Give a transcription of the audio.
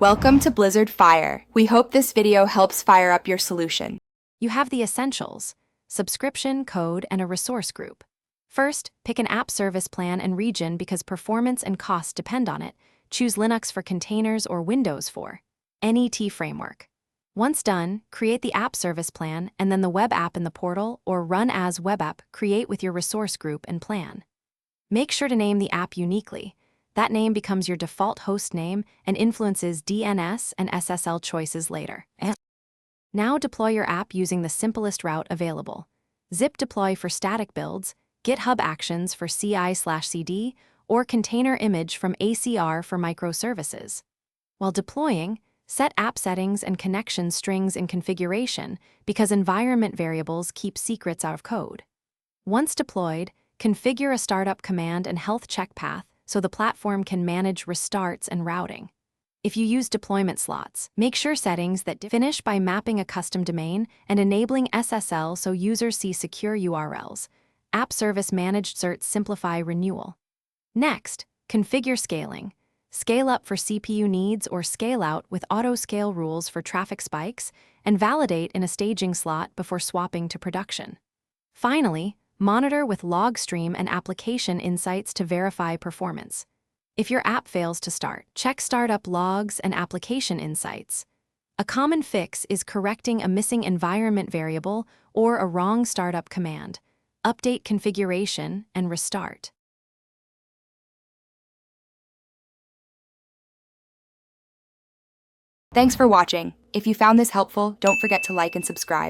Welcome to Blizzard Fire. We hope this video helps fire up your solution. You have the essentials: subscription, code, and a resource group. First, pick an app service plan and region because performance and cost depend on it. Choose Linux for containers or Windows for NET framework. Once done, create the app service plan and then the web app in the portal or run as web app create with your resource group and plan. Make sure to name the app uniquely. That name becomes your default host name and influences DNS and SSL choices later. Now deploy your app using the simplest route available. Zip deploy for static builds, GitHub Actions for CI/CD, or container image from ACR for microservices. While deploying, set app settings and connection strings in configuration because environment variables keep secrets out of code. Once deployed, configure a startup command and health check path so the platform can manage restarts and routing. If you use deployment slots, make sure settings that finish by mapping a custom domain and enabling SSL so users see secure URLs. App Service Managed Cert Simplify Renewal. Next, configure scaling. Scale up for CPU needs or scale out with auto-scale rules for traffic spikes, and validate in a staging slot before swapping to production. Finally, monitor with log stream and application insights to verify performance. If your app fails to start, check startup logs and application insights. A common fix is correcting a missing environment variable or a wrong startup command. Update configuration and restart. Thanks for watching. If you found this helpful, don't forget to like and subscribe.